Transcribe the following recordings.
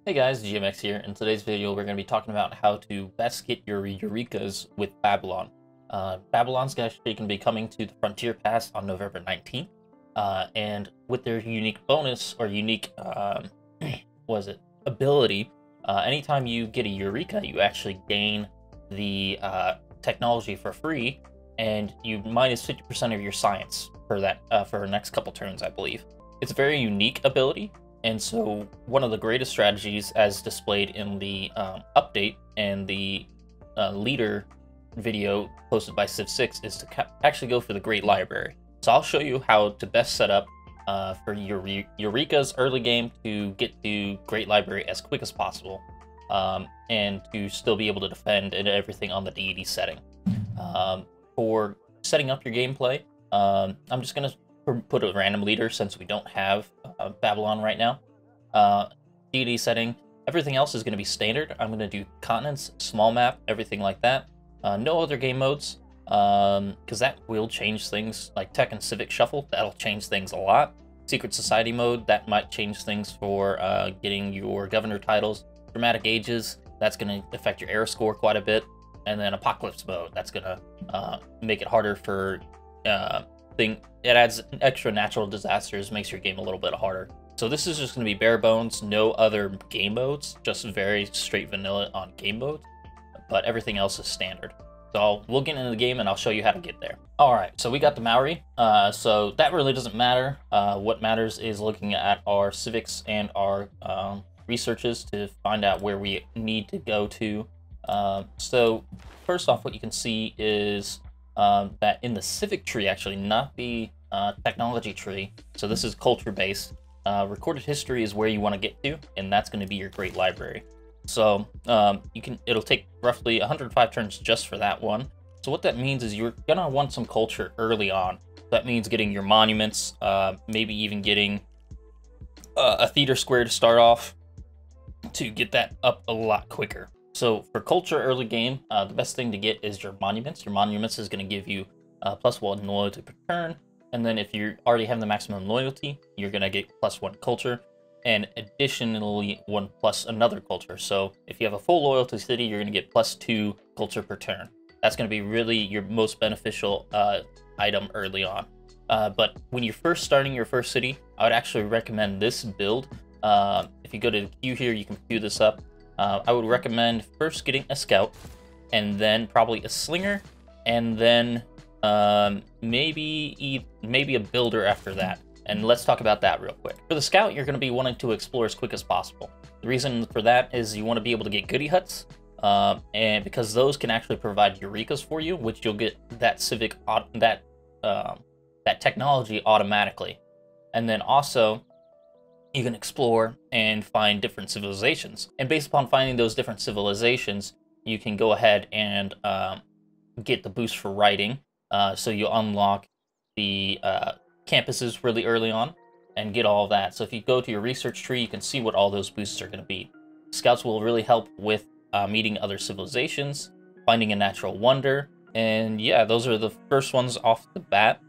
Hey guys, GMX here. In today's video, we're going to be talking about how to best get your Eurekas with Babylon. Babylon's actually going to be coming to the Frontier Pass on November 19th, and with their unique bonus or unique, ability, anytime you get a Eureka, you actually gain the technology for free, and you minus 50% of your science for that for the next couple turns, I believe. It's a very unique ability. And so one of the greatest strategies, as displayed in the update and the leader video posted by Civ6, is to actually go for the Great Library. So I'll show you how to best set up for your Eureka's early game to get to Great Library as quick as possible, and to still be able to defend and everything on the deity setting. For setting up your gameplay, I'm just going to put a random leader since we don't have Babylon right now. Deity setting, everything else is going to be standard. I'm going to do continents, small map, everything like that. No other game modes, because that will change things, like tech and civic shuffle. That'll change things a lot. Secret society mode, that might change things for getting your governor titles. Dramatic ages, that's going to affect your era score quite a bit. And then apocalypse mode, that's going to make it harder for it adds extra natural disasters, makes your game a little bit harder. So this is just going to be bare bones, no other game modes, just very straight vanilla on game modes, but everything else is standard. So we'll get into the game and I'll show you how to get there. All right, so we got the Maori, so that really doesn't matter. What matters is looking at our civics and our researches to find out where we need to go to. So first off, what you can see is that in the civic tree, actually, not the technology tree, so this is culture based, recorded history is where you want to get to, and that's going to be your Great Library. So it'll take roughly 105 turns just for that one. So what that means is you're gonna want some culture early on. That means getting your monuments, maybe even getting a theater square to start off to get that up a lot quicker. So for culture early game, the best thing to get is your monuments. Your monuments is going to give you +1 loyalty per turn. And then if you already have the maximum loyalty, you're going to get +1 culture. And additionally, 1 plus another culture. So if you have a full loyalty city, you're going to get +2 culture per turn. That's going to be really your most beneficial item early on. But when you're first starting your first city, I would actually recommend this build. If you go to the queue here, you can queue this up. I would recommend first getting a scout, and then probably a slinger, and then maybe a builder after that. And let's talk about that real quick. For the scout, you're going to be wanting to explore as quick as possible. The reason for that is you want to be able to get goodie huts, and because those can actually provide Eurekas for you, which you'll get that civic that technology automatically. And then also, you can explore and find different civilizations. And based upon finding those different civilizations, you can go ahead and get the boost for writing. So you unlock the campuses really early on and get all of that. So if you go to your research tree, you can see what all those boosts are going to be. Scouts will really help with meeting other civilizations, finding a natural wonder. And yeah, those are the first ones off the bat.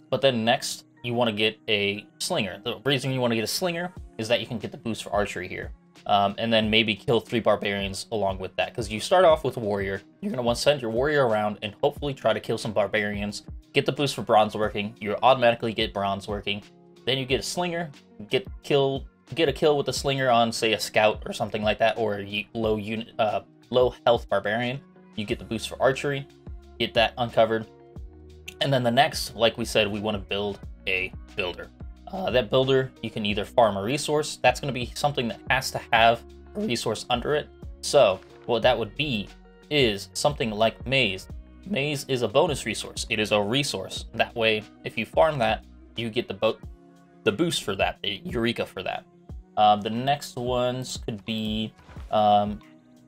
But then next, you want to get a slinger. The reason you want to get a slinger is that you can get the boost for archery here. And then maybe kill 3 barbarians along with that. Because you start off with a warrior. You're going to want to send your warrior around and hopefully try to kill some barbarians. Get the boost for bronze working. You automatically get bronze working. Then you get a slinger. Get a kill with a slinger on, say, a scout or something like that. Or a low health barbarian. You get the boost for archery. Get that uncovered. And then the next, like we said, we want to build a builder. That builder, you can either farm a resource. That's going to be something that has to have a resource under it. So what that would be is something like maize. Maize is a bonus resource. It is a resource. That way, if you farm that, you get the boost for that, the Eureka for that. The next ones could be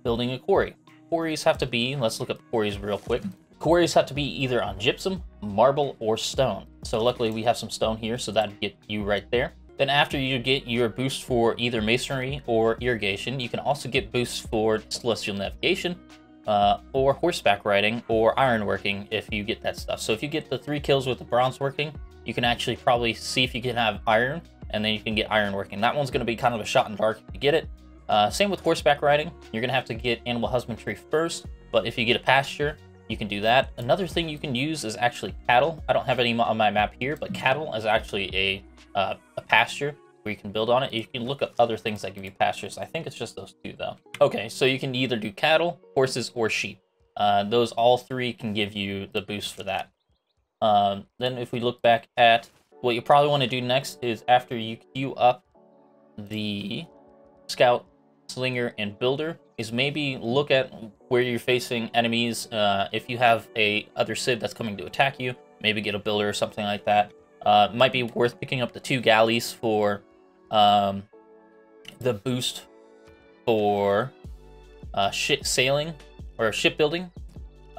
building a quarry. Quarries have to be, let's look up quarries real quick. Quarries have to be either on gypsum, marble, or stone. So luckily we have some stone here, so that'd get you right there. Then after you get your boost for either masonry or irrigation, you can also get boosts for celestial navigation, or horseback riding, or ironworking if you get that stuff. So if you get the 3 kills with the bronze working, you can actually probably see if you can have iron, and then you can get ironworking. That one's going to be kind of a shot in the dark if you get it. Same with horseback riding. You're going to have to get animal husbandry first, but if you get a pasture, you can do that. Another thing you can use is actually cattle. I don't have any on my map here, but cattle is actually a pasture where you can build on it. You can look up other things that give you pastures. I think it's just those two, though. Okay, so you can either do cattle, horses, or sheep. Those all three can give you the boost for that. Then if we look back at what you probably want to do next is after you queue up the scout, slinger, and builder, is maybe look at where you're facing enemies. If you have a other civ that's coming to attack you, maybe get a builder or something like that. It might be worth picking up the 2 galleys for the boost for ship sailing or shipbuilding.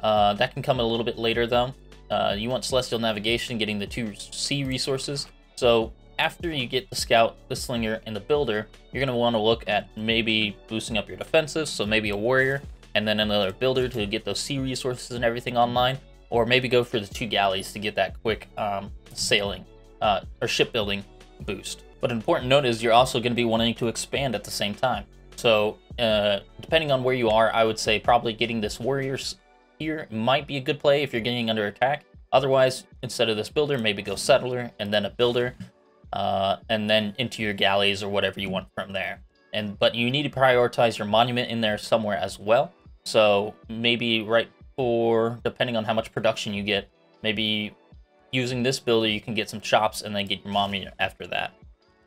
That can come a little bit later though. You want celestial navigation, getting the 2 sea resources. So after you get the scout, the slinger, and the builder, you're going to want to look at maybe boosting up your defensives, so maybe a warrior, and then another builder to get those sea resources and everything online, or maybe go for the 2 galleys to get that quick sailing or shipbuilding boost. But an important note is you're also going to be wanting to expand at the same time. So depending on where you are, I would say probably getting this warrior here might be a good play if you're getting under attack. Otherwise, instead of this builder, maybe go settler and then a builder. And then into your galleys or whatever you want from there. But you need to prioritize your monument in there somewhere as well. So maybe depending on how much production you get, maybe using this builder, you can get some chops and then get your monument after that.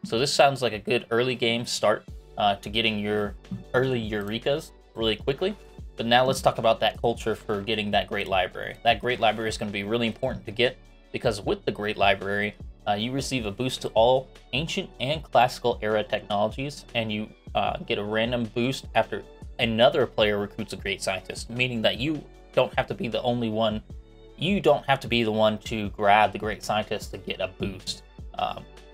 So this sounds like a good early game start to getting your early Eurekas really quickly. But now let's talk about that culture for getting that great library. That great library is going to be really important to get, because with the great library, you receive a boost to all ancient and classical era technologies, and you get a random boost after another player recruits a great scientist, meaning that you don't have to be the only one. You don't have to be the one to grab the great scientist to get a boost.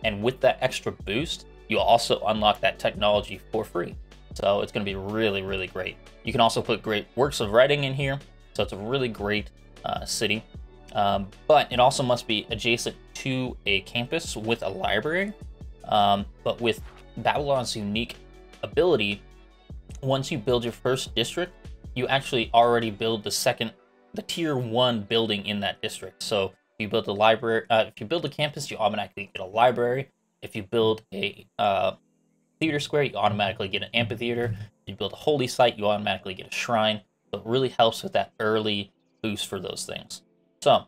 And with that extra boost, you also unlock that technology for free. So it's going to be really, really great. You can also put great works of writing in here. So it's a really great city. But it also must be adjacent to a campus with a library. But with Babylon's unique ability, once you build your first district, you actually already build the tier 1 building in that district. So if you build a library, if you build a campus, you automatically get a library. If you build a theater square, you automatically get an amphitheater. If you build a holy site, you automatically get a shrine. So it really helps with that early boost for those things. So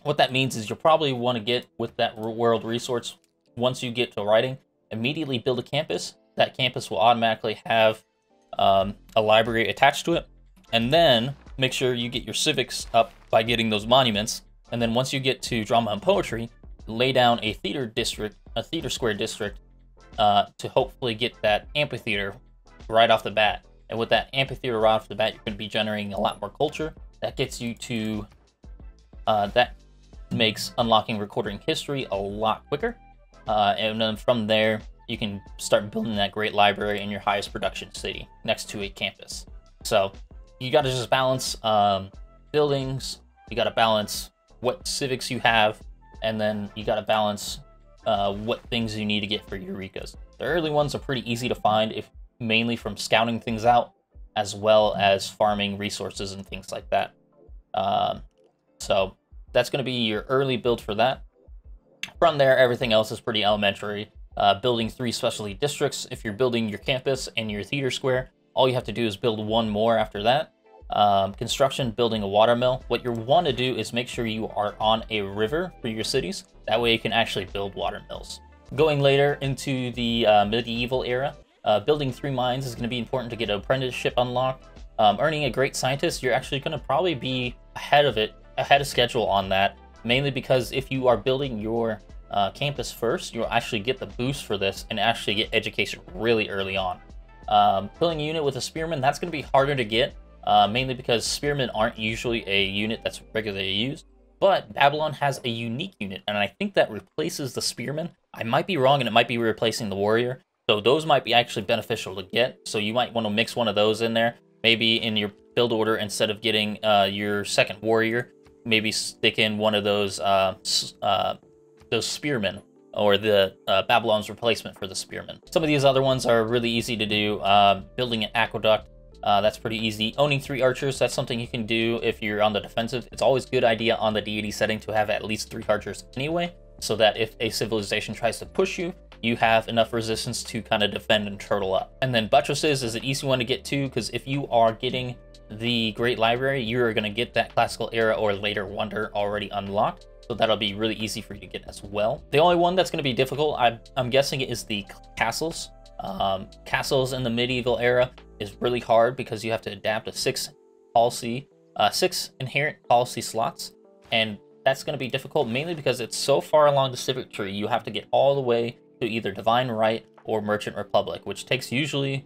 what that means is you'll probably want to get with that world resource. Once you get to writing, immediately build a campus. That campus will automatically have a library attached to it. And then make sure you get your civics up by getting those monuments. And then once you get to drama and poetry, lay down a theater square district to hopefully get that amphitheater right off the bat. And with that amphitheater right off the bat, you're going to be generating a lot more culture. That gets you to that makes unlocking recording history a lot quicker. And then from there, you can start building that great library in your highest production city next to a campus. So you got to just balance buildings, you got to balance what civics you have, and then you got to balance what things you need to get for Eurekas. The early ones are pretty easy to find, mainly from scouting things out, as well as farming resources and things like that. So that's going to be your early build for that. From there, everything else is pretty elementary. Building 3 specialty districts. If you're building your campus and your theater square, all you have to do is build 1 more after that. Construction, building a watermill. What you want to do is make sure you are on a river for your cities. That way you can actually build watermills. Going later into the medieval era, building 3 mines is going to be important to get an apprenticeship unlocked. Earning a great scientist, you're actually going to probably be ahead of schedule on that, mainly because if you are building your campus first, you'll actually get the boost for this and actually get education really early on. Building a unit with a spearman, that's going to be harder to get, mainly because spearmen aren't usually a unit that's regularly used. But Babylon has a unique unit, and I think that replaces the spearman. I might be wrong, and it might be replacing the warrior. So those might be actually beneficial to get. So you might want to mix one of those in there. Maybe in your build order, instead of getting your second warrior, maybe stick in one of those spearmen or the Babylon's replacement for the spearmen. Some of these other ones are really easy to do. Building an aqueduct, that's pretty easy. Owning 3 archers, that's something you can do if you're on the defensive. It's always a good idea on the deity setting to have at least 3 archers anyway, so that if a civilization tries to push you, you have enough resistance to kind of defend and turtle up. And then buttresses is an easy one to get to, because if you are getting the Great Library, you're going to get that Classical Era or later Wonder already unlocked. So that'll be really easy for you to get as well. The only one that's going to be difficult, I'm guessing, is the castles. Castles in the medieval era is really hard because you have to adapt to 6 inherent policy slots. And that's going to be difficult mainly because it's so far along the civic tree, you have to get all the way to either Divine Right or Merchant Republic, which takes usually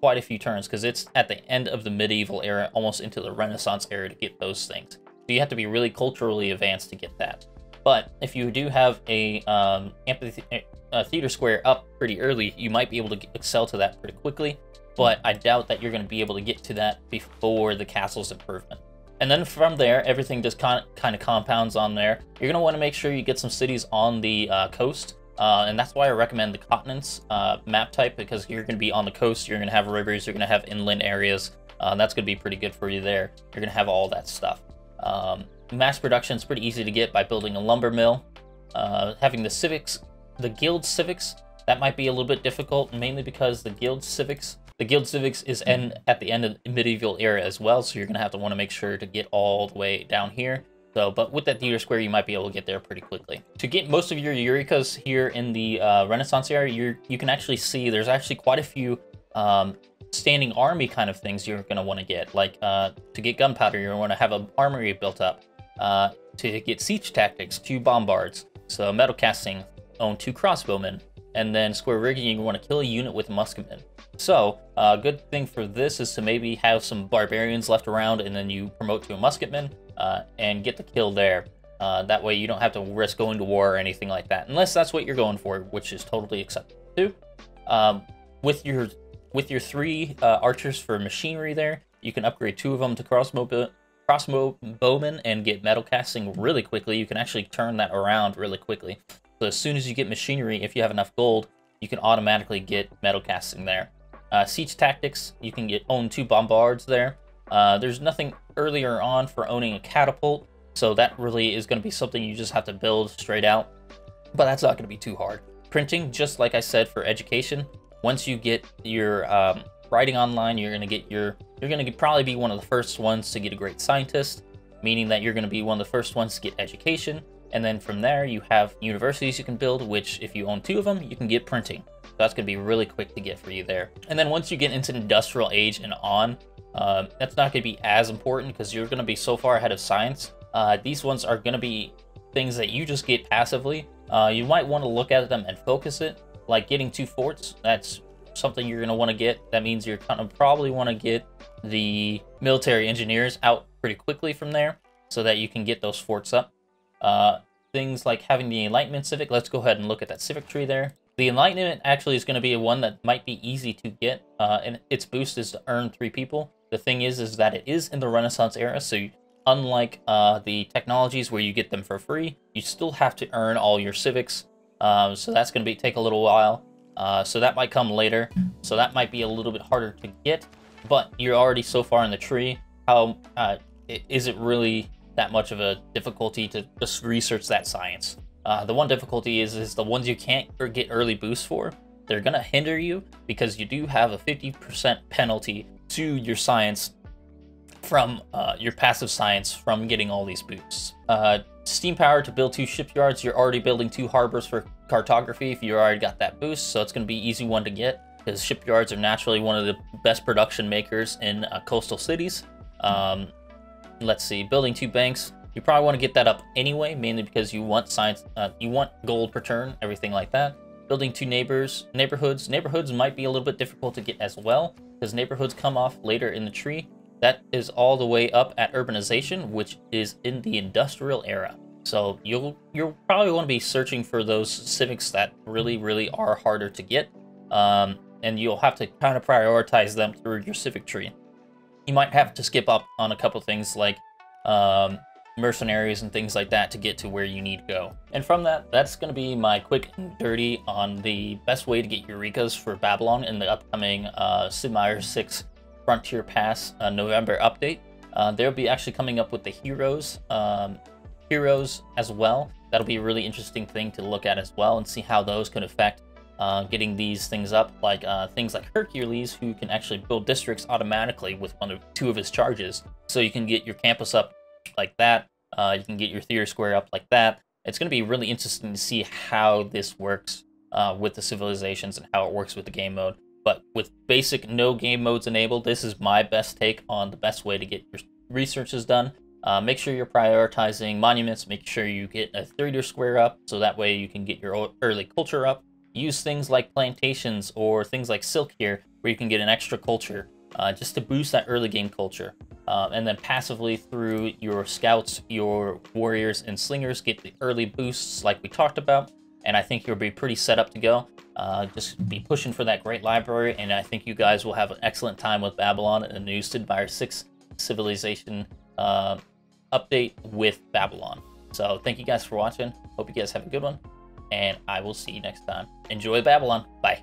quite a few turns because it's at the end of the medieval era, almost into the Renaissance era to get those things. So you have to be really culturally advanced to get that. But if you do have a theater square up pretty early, you might be able to excel to that pretty quickly. But I doubt that you're going to be able to get to that before the castle's improvement. And then from there, everything just kind of compounds on there. You're going to want to make sure you get some cities on the coast. And that's why I recommend the continents map type, because you're going to be on the coast, you're going to have rivers, you're going to have inland areas. That's going to be pretty good for you there. You're going to have all that stuff. Mass production is pretty easy to get by building a lumber mill. Having the guild civics, that might be a little bit difficult, mainly because the guild civics is at the end of the medieval era as well, so you're going to want to make sure to get all the way down here. So, but with that theater square, you might be able to get there pretty quickly. To get most of your Eurekas here in the Renaissance era, you can actually see there's actually quite a few standing army kind of things you're going to want to get. Like to get gunpowder, you're going to want to have an armory built up. To get siege tactics, 2 bombards. So metal casting, own 2 crossbowmen. And then square rigging, you want to kill a unit with musketmen. So a good thing for this is to maybe have some barbarians left around, and then you promote to a musketman and get the kill there. That way you don't have to risk going to war or anything like that, unless that's what you're going for, which is totally acceptable too. With your 3 archers for machinery there, you can upgrade 2 of them to crossbow bowmen and get metal casting really quickly. You can actually turn that around really quickly. So as soon as you get machinery, if you have enough gold, you can automatically get metal casting there. Siege tactics, you can own 2 bombards there. There's nothing earlier on for owning a catapult, so that really is going to be something you just have to build straight out. But that's not going to be too hard. Printing, just like I said for education, once you get your writing online, you're going to probably be one of the first ones to get a great scientist, meaning that you're going to be one of the first ones to get education. And then from there, you have universities you can build, which if you own 2 of them, you can get printing. So that's going to be really quick to get for you there. And then once you get into the industrial age and on, that's not going to be as important because you're going to be so far ahead of science. These ones are going to be things that you just get passively. You might want to look at them and focus it, like getting 2 forts. That's something you're going to want to get. That means you're going to probably want to get the military engineers out pretty quickly from there so that you can get those forts up. Things like having the Enlightenment Civic. Let's go ahead and look at that civic tree there. The Enlightenment actually is going to be one that might be easy to get, and its boost is to earn 3 people. The thing is that it is in the Renaissance era, so unlike the technologies where you get them for free, you still have to earn all your civics. So that's going to take a little while. So that might come later. So that might be a little bit harder to get, but you're already so far in the tree. Is it really that much of a difficulty to just research that science? The one difficulty is the ones you can't get early boosts for. They're going to hinder you because you do have a 50% penalty to your science from your passive science from getting all these boosts. Steam power to build 2 shipyards. You're already building 2 harbors for cartography if you already got that boost, so it's going to be easy one to get because shipyards are naturally one of the best production makers in coastal cities. Let's see, building 2 banks. You probably want to get that up anyway, mainly because you want science, you want gold per turn, everything like that. Building 2 neighborhoods. Neighborhoods might be a little bit difficult to get as well, because neighborhoods come off later in the tree. That is all the way up at urbanization, which is in the industrial era. So you'll probably want to be searching for those civics that really are harder to get, and you'll have to kind of prioritize them through your civic tree. You might have to skip up on a couple things like mercenaries and things like that to get to where you need to go. And from that, that's going to be my quick and dirty on the best way to get Eurekas for Babylon in the upcoming Sid Meier's 6 Frontier Pass November update. They'll be actually coming up with the heroes as well. That'll be a really interesting thing to look at as well and see how those could affect getting these things up, like things like Hercules, who can actually build districts automatically with two of his charges. So you can get your campus up like that, you can get your theater square up like that. It's going to be really interesting to see how this works with the civilizations and how it works with the game mode. But with basic no game modes enabled, this is my best take on the best way to get your researches done. Make sure you're prioritizing monuments, make sure you get a theater square up, so that way you can get your early culture up. Use things like plantations or things like silk here, where you can get an extra culture, just to boost that early game culture. And then passively through your scouts, your warriors, and slingers, get the early boosts like we talked about. And I think you'll be pretty set up to go. Just be pushing for that great library, and I think you guys will have an excellent time with Babylon and the new Sid Meier 6 civilization update with Babylon. So thank you guys for watching. Hope you guys have a good one, and I will see you next time. Enjoy Babylon. Bye.